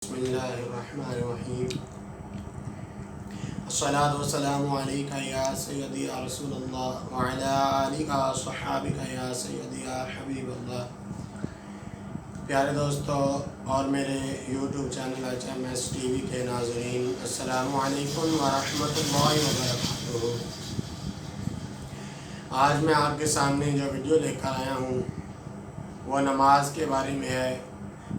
बिस्मिल्लाहिर्रहमानिर्रहीम। अस्सलातु वस्सलामु अलैका या सय्यदी या रसूलल्लाह व अला आलिका व सहाबिका या सय्यदी या हबीबल्लाह। प्यारे दोस्तों और मेरे यूट्यूब चैनल HMS TV के नाज़रीन, अस्सलामु अलैकुम व रहमतुल्लाहि व बरकातुहू। आज मैं आपके सामने जो वीडियो लेकर आया हूँ वो नमाज के बारे में है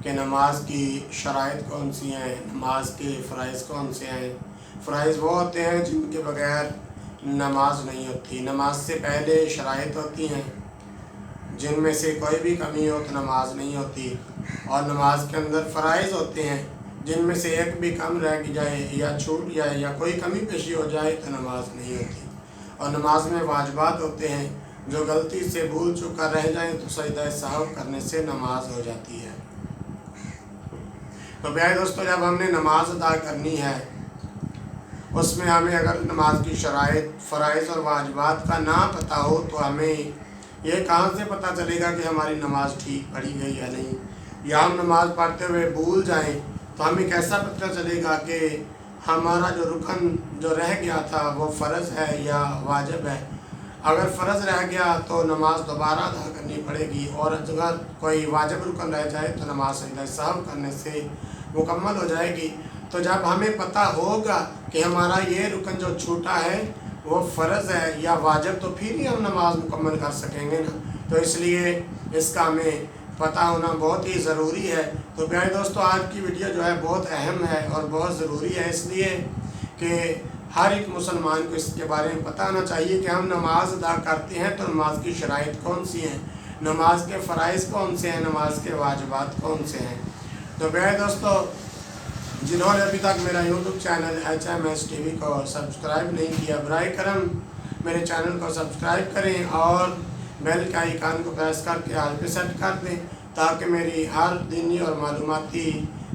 कि नमाज की शराइत कौन सी हैं, नमाज के फ़राइज़ कौन से हैं। फ़राइज़ वो होते हैं जिनके बगैर नमाज नहीं होती। नमाज से पहले शराइत होती हैं जिनमें से कोई भी कमी हो तो नमाज नहीं होती, और नमाज के अंदर फ़राइज़ होते हैं जिनमें से एक भी कम रह जाए या छूट जाए या कोई कमी पेशी हो जाए तो नमाज नहीं होती। और नमाज में वाजिबात होते हैं जो गलती से भूल चूक कर रह जाए तो सजदा सहव करने से नमाज हो जाती है। तो प्यारे दोस्तों, जब हमने नमाज अदा करनी है उसमें हमें अगर नमाज की शराइत, फ़राइज़ और वाजिबात का ना पता हो तो हमें ये कहाँ से पता चलेगा कि हमारी नमाज ठीक पढ़ी गई या नहीं। या हम नमाज पढ़ते हुए भूल जाएं तो हमें कैसा पता चलेगा कि हमारा जो रुकन जो रह गया था वो फ़र्ज़ है या वाजिब है। अगर फ़र्ज़ रह गया तो नमाज दोबारा अदा करनी पड़ेगी, और अगर कोई वाजिब रुकन रह जाए तो नमाज सजदा सहव करने से मुकम्मल हो जाएगी। तो जब हमें पता होगा कि हमारा ये रुकन जो छूटा है वो फ़र्ज़ है या वाजिब, तो फिर ही हम नमाज मुकम्मल कर सकेंगे ना। तो इसलिए इसका हमें पता होना बहुत ही ज़रूरी है। तो प्यारे दोस्तों, आज की वीडियो जो है बहुत अहम है और बहुत ज़रूरी है, इसलिए कि हर एक मुसलमान को इसके बारे में पता होना चाहिए कि हम नमाज अदा करते हैं तो नमाज की शराइत कौन सी हैं, नमाज के फ़राइज़ कौन से हैं, नमाज के वाजिबात कौन से हैं। तो प्यारे दोस्तों, जिन्होंने अभी तक मेरा यूट्यूब चैनल HMS TV को सब्सक्राइब नहीं किया, बराए करम मेरे चैनल को सब्सक्राइब करें और बेल के आइकन को प्रेस करके ऑल पे सेट कर दें ताकि मेरी हर दीनी और मालूमाती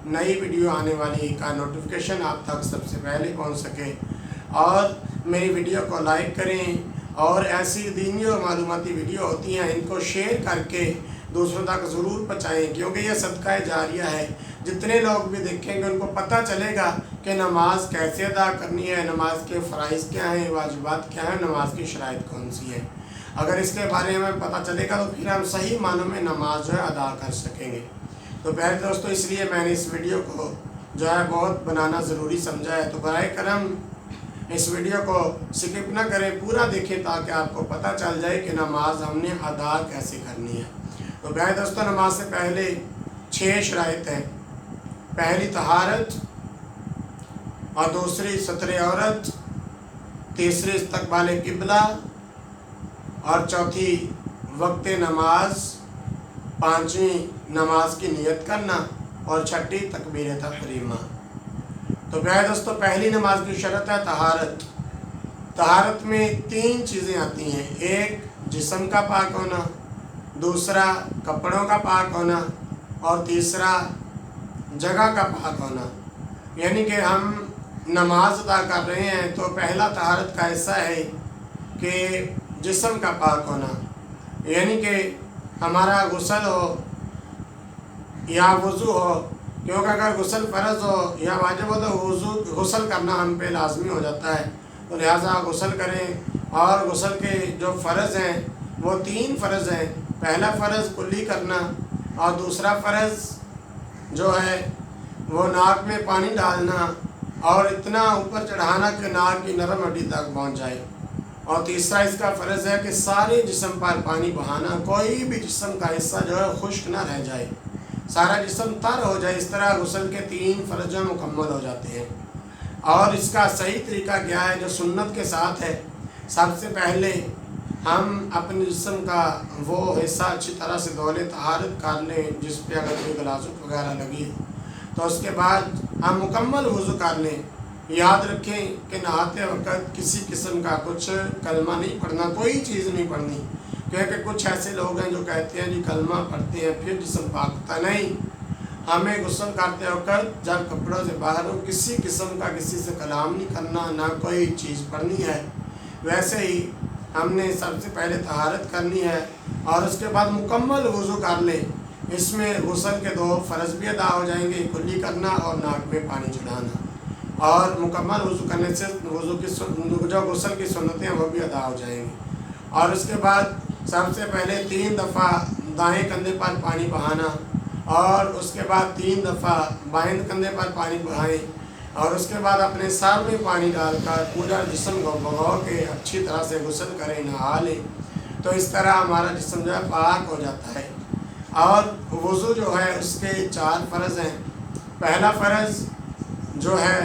नई वीडियो आने वाली का नोटिफिकेशन आप तक सबसे पहले पहुंच सके। और मेरी वीडियो को लाइक करें, और ऐसी दीनी और मालूमाती वीडियो होती हैं इनको शेयर करके दूसरों तक ज़रूर पहुँचाएँ, क्योंकि यह सदका जारिया है। जितने लोग भी देखेंगे उनको पता चलेगा कि नमाज कैसे अदा करनी है, नमाज के फ़राइज़ क्या हैं, वाजिबात क्या हैं, नमाज की शराइत कौन सी है। अगर इसके बारे में पता चलेगा तो फिर हम सही मानों में नमाज जो है अदा कर सकेंगे। तो प्यारे दोस्तों, इसलिए मैंने इस वीडियो को जो है बहुत बनाना ज़रूरी समझा है। तो बराए करम इस वीडियो को स्किप ना करें, पूरा देखें ताकि आपको पता चल जाए कि नमाज हमने अदा कैसे करनी है। तो प्यारे दोस्तों, नमाज से पहले 6 शराइत हैं। पहली तहारत, और दूसरी सतर औरत, तीसरी इस्तक़बाल क़िबला, और चौथी वक्त नमाज, पाँचवीं नमाज की नियत करना, और छठी तकबीर तहरीमा। तो प्यारे दोस्तों, पहली नमाज की शर्त है तहारत। तहारत में 3 चीज़ें आती हैं। एक, जिस्म का पाक होना, दूसरा कपड़ों का पाक होना, और तीसरा जगह का पाक होना। यानी कि हम नमाज अदा कर रहे हैं तो पहला तहारत का हिस्सा है कि जिस्म का पाक होना, यानी कि हमारा गुस्ल हो या वज़ू हो, क्योंकि अगर गुस्ल फ़र्ज़ हो या वाजिब हो तो गुस्ल करना हम पे लाजमी हो जाता है। तो लिहाजा गुस्ल करें। और गुस्ल के जो फ़र्ज़ हैं वो 3 फ़र्ज़ हैं। पहला फ़र्ज़ कुल्ली करना, और दूसरा फ़र्ज़ जो है वो नाक में पानी डालना और इतना ऊपर चढ़ाना कि नाक की नरम हड्डी तक पहुँच जाए, और तीसरा इसका फ़र्ज़ है कि सारे जिस्म पर पानी बहाना, कोई भी जिस्म का हिस्सा जो है खुश्क ना रह जाए, सारा जिस्म तर हो जाए। इस तरह गुस्ल के 3 फ़र्ज़ मुकम्मल हो जाते हैं। और इसका सही तरीका क्या है जो सुन्नत के साथ है, सबसे पहले हम अपने जिस्म का वो हिस्सा अच्छी तरह से धो लें, तहारत कर लें जिस पे अगर कोई गलाजुत वगैरह लगी, तो उसके बाद हम मुकम्मल वज़ू कर लें। याद रखें कि नहाते वक्त किसी किस्म का कुछ कलमा नहीं पढ़ना, कोई चीज़ नहीं पढ़नी, क्योंकि कुछ ऐसे लोग हैं जो कहते हैं जी कलमा पढ़ते हैं फिर जिस्म पाक होता नहीं। हमें गुस्ल करते वक्त जब कपड़ों से बाहर हो किसी किस्म का किसी से कलाम नहीं करना, ना कोई चीज़ पढ़नी है। वैसे ही हमने सबसे पहले तहारत करनी है और उसके बाद मुकम्मल वज़ू कर लें। اس میں غسل کے 2 فرض بھی ادا ہو جائیں گے، کلی کرنا اور ناک میں پانی چڑھانا، اور مکمل وضو کرنے سے وضو کی جو غسل کی سنتیں ہیں وہ بھی ادا ہو جائیں گی۔ اور اس کے بعد سب سے پہلے 3 دفعہ دائیں کندھے پر پانی بہانا، اور اس کے بعد 3 دفعہ بائیں کندھے پر پانی بہائیں، اور اس کے بعد اپنے سر میں پانی ڈال کر پورا جسم کو بھگو کے اچھی طرح سے غسل کریں، نہا لیں، تو اس طرح ہمارا جسم جو ہے پاک ہو جاتا ہے۔ اور وضو جو ہے اس کے 4 فرض ہیں۔ پہلا فرض جو ہے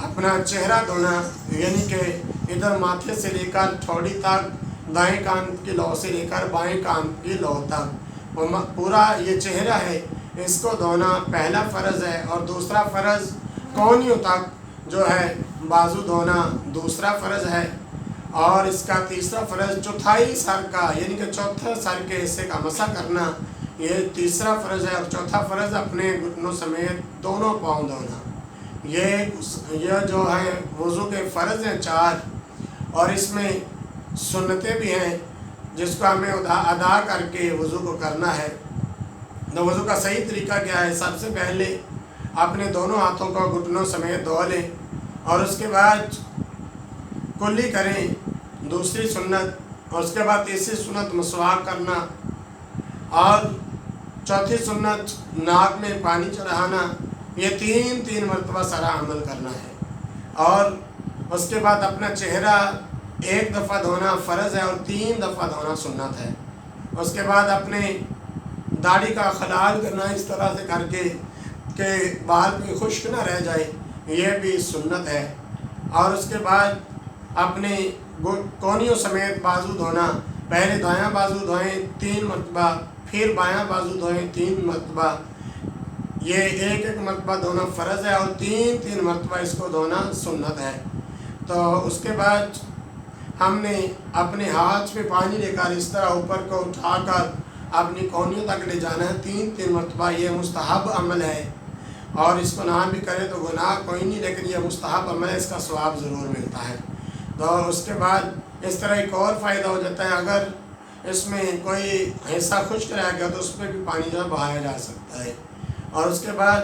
اپنا چہرہ دھونا، یعنی کہ ادھر ماتھے سے لے کر ٹھوڑی تک، دائیں کان کی لو سے لے کر بائیں کان کی لو تک، پورا یہ چہرہ ہے اس کو دھونا پہلا فرض ہے۔ اور دوسرا فرض کونیوں تک جو ہے بازو دھونا دوسرا فرض ہے۔ اور اس کا تیسرا فرض چوتھائی سر کا، یعنی کہ چوتھے سر کے حصے کا مسح کرنا، یہ تیسرا فرض ہے۔ اور چوتھا فرض اپنے گھٹنوں سمیت دونوں پاؤں دھونا۔ یہ جو ہے وضو کے فرض ہیں 4، اور اس میں سنتیں بھی ہیں جس کو ہمیں ادا کر کے وضو کو کرنا ہے۔ تو وضو کا صحیح طریقہ کیا ہے؟ سب سے پہلے اپنے دونوں ہاتھوں کو گھٹنوں سمیت دھو لیں، اور اس کے بعد کلی کریں، دوسری سنت، اور اس کے بعد تیسری سنت مسواک کرنا، اور چوتھی سنت ناک میں پانی چڑھانا۔ یہ 3 مرتبہ سارا عمل کرنا ہے۔ اور اس کے بعد اپنا چہرہ 1 دفعہ دھونا فرض ہے، اور 3 دفعہ دھونا سنت ہے۔ اس کے بعد اپنے داڑھی کا خلال کرنا اس طرح سے کر کے کہ بال بھی خشک نہ رہ جائے، یہ بھی سنت ہے۔ اور اس کے بعد اپنے کونیوں سمیت بازو دھونا، پہلے دایاں بازو دھوئیں 3 مرتبہ، پھر بایاں بازو دھوئیں 3 مرتبہ، یہ 1 مرتبہ دھونا فرض ہے، اور 3 مرتبہ اس کو دھونا سنت ہے۔ تو اس کے بعد ہم نے اپنے ہاتھ میں پانی لے کر اس طرح اوپر کو اٹھا کر اپنی کونیوں تک لے جانا ہے 3 مرتبہ۔ یہ مستحب عمل ہے، اور اس کو نہ بھی کرے تو گناہ کوئی نہیں، لیکن یہ مستحب عمل ہے، اس کا ثواب ضرور ملتا ہے۔ تو اس کے بعد اس طرح ایک اور فائدہ ہو جاتا ہے، اگر اس میں کوئی حصہ خشک رہ گیا تو اس پہ بھی پانی جو ہے بہایا جا سکتا ہے۔ اور اس کے بعد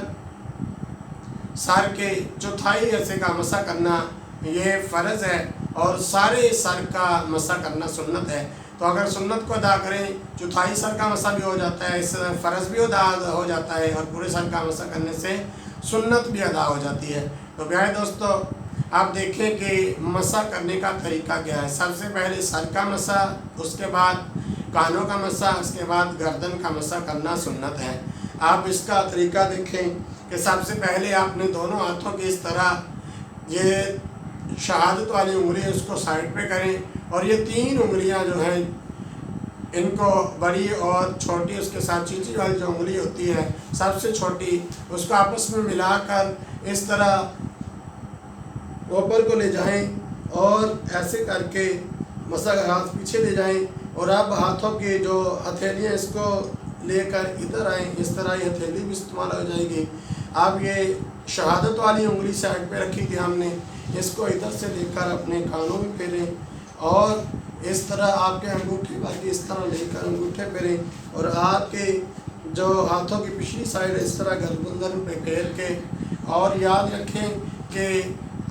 سر کے چوتھائی حصے کا مسح کرنا یہ فرض ہے، اور سارے سر کا مسح کرنا سنت ہے۔ تو اگر سنت کو ادا کریں، چوتھائی سر کا مسح بھی ہو جاتا ہے، اس فرض بھی ادا ہو جاتا ہے، اور پورے سر کا مسح کرنے سے سنت بھی ادا ہو جاتی ہے۔ تو پیارے دوستو، آپ دیکھیں کہ مسح کرنے کا طریقہ کیا ہے۔ سب سے پہلے سر کا مسح، اس کے بعد کانوں کا مسح، اس کے بعد گردن کا مسح کرنا سنت ہے۔ آپ اس کا طریقہ دیکھیں کہ سب سے پہلے آپ نے دونوں ہاتھوں کی اس طرح یہ شہادت والی انگلی اس کو سائڈ پہ کریں، اور یہ 3 انگلیاں جو ہیں ان کو بڑی اور چھوٹی، اس کے ساتھ چیچی والی جو انگلی ہوتی ہے سب سے چھوٹی، اس کو آپس میں ملا کر اس طرح اوپر کو لے جائیں، اور ایسے کر کے مسح ہاتھ پیچھے لے جائیں، اور اب ہاتھوں کی جو ہتھیلیاں اس کو لے کر ادھر آئیں، اس طرح یہ ہتھیلی بھی استعمال ہو جائے گی۔ اب یہ شہادت والی انگلی سائڈ پہ رکھی تھی ہم نے، اس کو ادھر سے لے کر اپنے کانوں میں پھیریں، اور اس طرح آپ کے انگوٹھے باقی اس طرح لے کر انگوٹھے پھیریں، اور آپ کے جو ہاتھوں کی پچھلی سائڈ اس طرح گردن پہ پھیر کے، اور یاد رکھیں کہ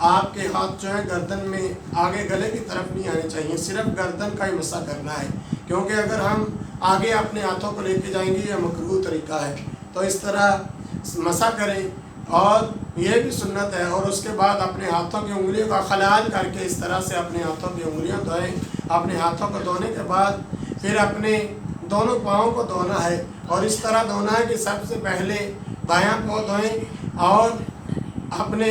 آپ کے ہاتھ جو ہے گردن میں آگے گلے کی طرف نہیں آنے چاہیے، صرف گردن کا ہی مسح کرنا ہے، کیونکہ اگر ہم آگے اپنے ہاتھوں کو لے کے جائیں گے یہ مکروہ طریقہ ہے۔ تو اس طرح مسح کریں، اور یہ بھی سنت ہے۔ اور اس کے بعد اپنے ہاتھوں کی انگلیوں کا خلال کر کے اس طرح سے اپنے ہاتھوں کی انگلیاں دھوئیں۔ اپنے ہاتھوں کو دھونے کے بعد پھر اپنے دونوں پاؤں کو دھونا ہے، اور اس طرح دھونا ہے کہ سب سے پہلے بایاں پاؤں دھوئیں، اور اپنے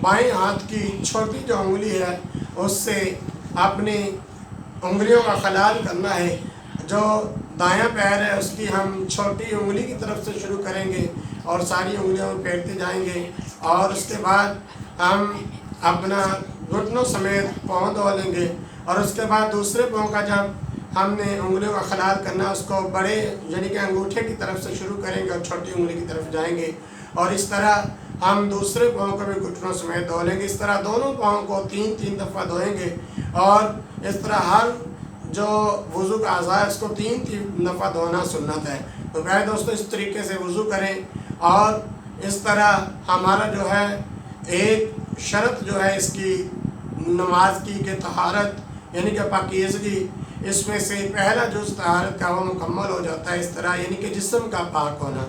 بائیں ہاتھ کی چھوٹی جو انگلی ہے اس سے اپنی انگلیوں کا خلال کرنا ہے۔ جو دایاں پیر ہے اس کی ہم چھوٹی انگلی کی طرف سے شروع کریں گے، اور ساری انگلیوں میں پھیرتے جائیں گے، اور اس کے بعد ہم اپنا گھٹنوں سمیت پاؤں دھو لیں گے، اور اس کے بعد دوسرے پاؤں کا جب ہم نے انگلیوں کا خلال کرنا اس کو بڑے یعنی کہ انگوٹھے کی طرف سے شروع کریں گے اور چھوٹی انگلی کی طرف جائیں گے، اور اس طرح ہم دوسرے پاؤں کو بھی گھٹنوں سمیت دھو لیں گے۔ اس طرح دونوں پاؤں کو 3 دفعہ دھوئیں گے، اور اس طرح ہر جو وضو کا اعضاء ہے اس کو 3 دفعہ دھونا سنت ہے۔ تو प्यारे दोस्तों इस तरीके से वज़ू करें और इस तरह हमारा जो है एक शर्त जो है इसकी नमाज की कि तहारत यानी कि पाकीज़गी, इसमें से पहला जुज़ तहारत का वो मुकम्मल हो जाता है इस तरह, यानी कि जिस्म का पाक होना,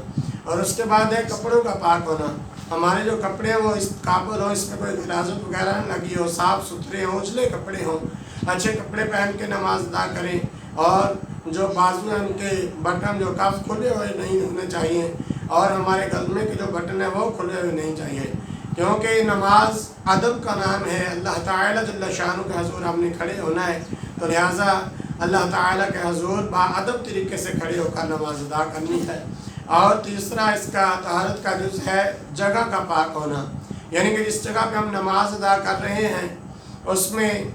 और उसके बाद है कपड़ों का पाक होना। हमारे जो कपड़े हैं वो इस काबुल हो, इसमें कोई गिलाजत वगैरह न लगी हो, साफ़ सुथरे हों, उजले कपड़े हों, अच्छे कपड़े पहन के नमाज अदा करें, और जो बाजू हैं उनके बटन जो कफ खुले हुए नहीं होने चाहिए, और हमारे गलमे के जो बटन है वो खुले हुए नहीं चाहिए, क्योंकि नमाज अदब का नाम है। अल्लाह ताला जल्ल शानु के हज़ूर हमने खड़े होना है, तो लिहाजा अल्लाह ताला के हज़ूर बाअदब तरीके से खड़े होकर नमाज अदा करनी है। और तीसरा इसका तहारत का जुज़ है जगह का पाक होना, यानी कि जिस जगह पे हम नमाज अदा कर रहे हैं उसमें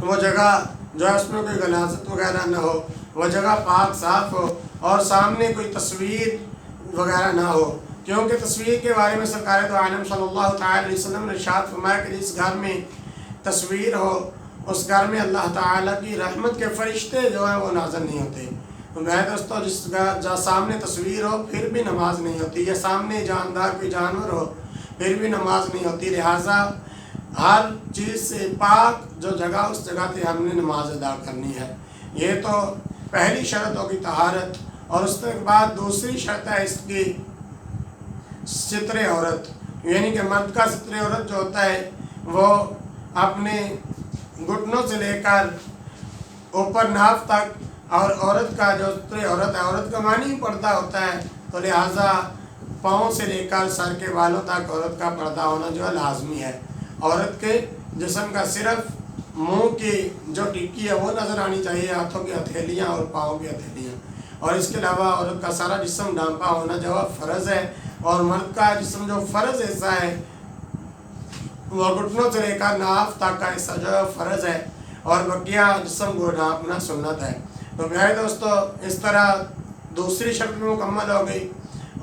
वो जगह जो है उसमें कोई गलाजत वगैरह ना हो, वह जगह पाक साफ़ हो, और सामने कोई तस्वीर वगैरह ना हो, क्योंकि तस्वीर के बारे में सरकार दो आलम सल्लल्लाहु अलैहि वसल्लम ने इरशाद फरमाया कि जिस घर में तस्वीर हो उस घर में अल्लाह ताला की रहमत के फरिश्ते जो हैं वो नाज़िल नहीं होते। तो मेरे दोस्तों जिस जहाँ सामने तस्वीर हो फिर भी नमाज नहीं होती, या सामने जानदार कोई जानवर हो फिर भी नमाज नहीं होती। लिहाजा हर चीज़ से पाक जो जगह उस जगह पे हमने नमाज अदा करनी है। ये तो पहली शर्त होगी तहारत, और उसके बाद दूसरी शर्त है इसकी सित्रे औरत, यानी कि मर्द का सित्रे औरत जो होता है वो अपने घुटनों से लेकर ऊपर नाफ तक, और औरत का जो सित्रे औरत है, औरत का मानी ही पर्दा होता है, तो लिहाजा पाँव से लेकर सर के बालों तक औरत का पर्दा होना जो है लाजमी है। औरत के जिस्म का सिर्फ मुंह की जो टिक्की है वो नज़र आनी चाहिए, हाथों की हथेलियाँ और पाँव की हथेलियाँ, और इसके अलावा औरत का सारा जिस्म ढांपा होना जो है फ़र्ज़ है, और मर्द का जिस्म जो फ़र्ज़ हिस्सा है वह घुटनों से लेकर नाफ तक का हिस्सा जो है फ़र्ज़ है, और बकिया जिस्म को ढांपना सुन्नत है। तो मेरे दोस्तों इस तरह दूसरी शर्त भी मुकम्मल हो गई,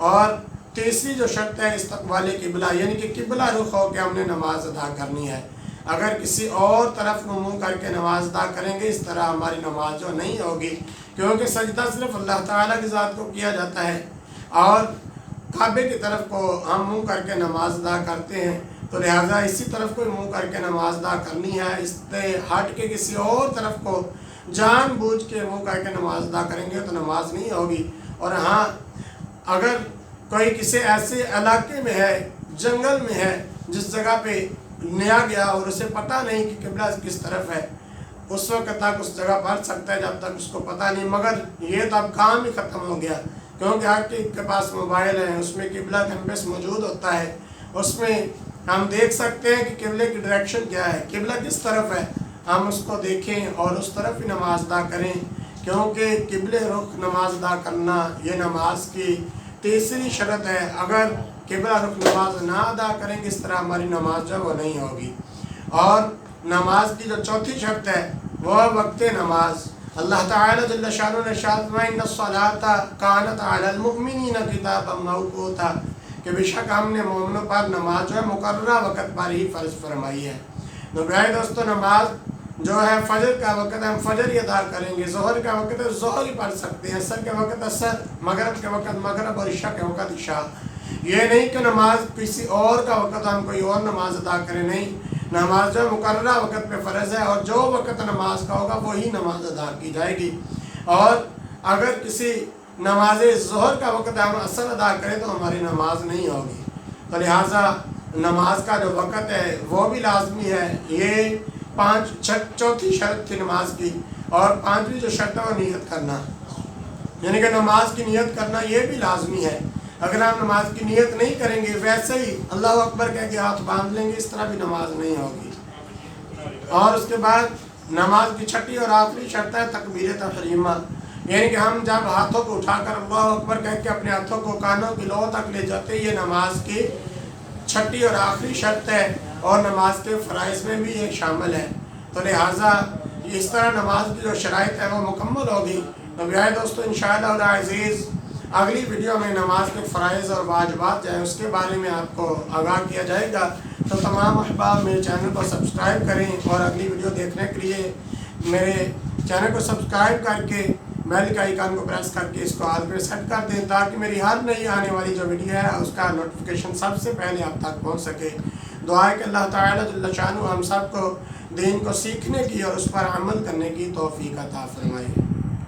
और तीसरी जो शर्त है इस्तक़बाल क़िबला, यानी कि क़िबला रुख हो के हमने नमाज अदा करनी है। अगर किसी और तरफ को मुँह करके नमाज अदा करेंगे इस तरह हमारी नमाज जो नहीं होगी, क्योंकि सजदा सिर्फ अल्लाह ताला की ज़ात को किया जाता है, और काबे की तरफ को हम मुँह करके नमाज अदा करते हैं, तो लिहाजा इसी तरफ को मुँह करके नमाज अदा करनी है। इससे हट के किसी और तरफ को जानबूझ के मुँह करके नमाज अदा करेंगे तो नमाज नहीं होगी। और हाँ, अगर कोई किसी ऐसे इलाके में है, जंगल में है, जिस जगह पे नया गया और उसे पता नहीं कि क़िबला किस तरफ है, उस वक्त तक उस जगह पढ़ सकता है जब तक उसको पता नहीं। मगर ये तो अब काम ही ख़त्म हो गया, क्योंकि आपके पास मोबाइल है, उसमें क़िबला कंपास मौजूद होता है, उसमें हम देख सकते हैं कि क़िबले की डायरेक्शन क्या है, क़िबला किस तरफ है, हम उसको देखें और उस तरफ ही नमाज अदा करें, क्योंकि क़िबले रुख नमाज अदा करना ये नमाज की तीसरी शर्त है। अगर क़िबला रुख नमाज ना अदा करेंगे इस तरह हमारी नमाज जो वो नहीं होगी। और नमाज की जो चौथी शर्त है वह वक्त नमाज। अल्लाह ताला जल्ल शानु ने इरशाद फरमाया इन्ना सलाता कानत अलल मुमिनीना किताबन मौक़ूता, कि बेशक हमने मोमिनों पर नमाज जो है मुकर्ररा वक़्त पर ही फ़र्ज़ फरमाई है। तो भाई दोस्तों नमाज जो है फ़जर का वक़्त है, हम फ़जर ही अदा करेंगे, ज़ोहर का वक़्त है ज़ोहर ही पढ़ सकते हैं, असर के वक़्त असर, मगरब के वक़्त मगरब, और इशा के वक़्त इशा। ये नहीं कि नमाज किसी और का वक़्त हम कोई और नमाज अदा करें, नहीं, नमाज जो मुकर्ररा वक़्त पे फ़र्ज़ है, और जो वक़्त नमाज का होगा वही नमाज अदा की जाएगी। और अगर किसी नमाज ज़ोहर का वक़्त हम असर अदा करें तो हमारी नमाज नहीं होगी। तो लिहाजा नमाज का जो वक़्त है वो भी लाजमी है। ये चौथी शर्त थी नमाज की। और पांचवी जो शर्त है वो नियत करना, यानी कि नमाज की नियत करना ये भी लाजमी है। अगर हम नमाज की नियत नहीं करेंगे, वैसे ही अल्लाह अकबर कह के हाथ बांध लेंगे, इस तरह भी नमाज नहीं होगी। और उसके बाद नमाज की छठी और आखिरी शर्त है तकबीर तहरीमा, यानी कि हम जब हाथों को उठाकर अल्लाह अकबर कह के अपने हाथों को कानों की लौ तक ले जाते हैं, ये नमाज की छठी और आखिरी शर्त है, और नमाज के फ़राइज़ में भी ये शामिल है। तो लिहाजा इस तरह नमाज की जो शराइत है वो मुकम्मल होगी। तो ब्याह दोस्तों इंशाअल्लाह अज़ीज़ अगली वीडियो में नमाज के फ़राइज़ और वाजिबात जो है उसके बारे में आपको आगाह किया जाएगा। तो तमाम अहबाब मेरे चैनल को सब्सक्राइब करें, और अगली वीडियो देखने के लिए मेरे चैनल को सब्सक्राइब करके بیل کے آئیکن کو پریس کر کے اس کو آل پہ سیٹ کر دیں تاکہ میری ہر نئی آنے والی جو ویڈیو ہے اس کا نوٹیفیکیشن سب سے پہلے آپ تک پہنچ سکے۔ دعا ہے کہ اللہ تعالیٰ جل شانہ ہم سب کو دین کو سیکھنے کی اور اس پر عمل کرنے کی توفیق عطا فرمائے۔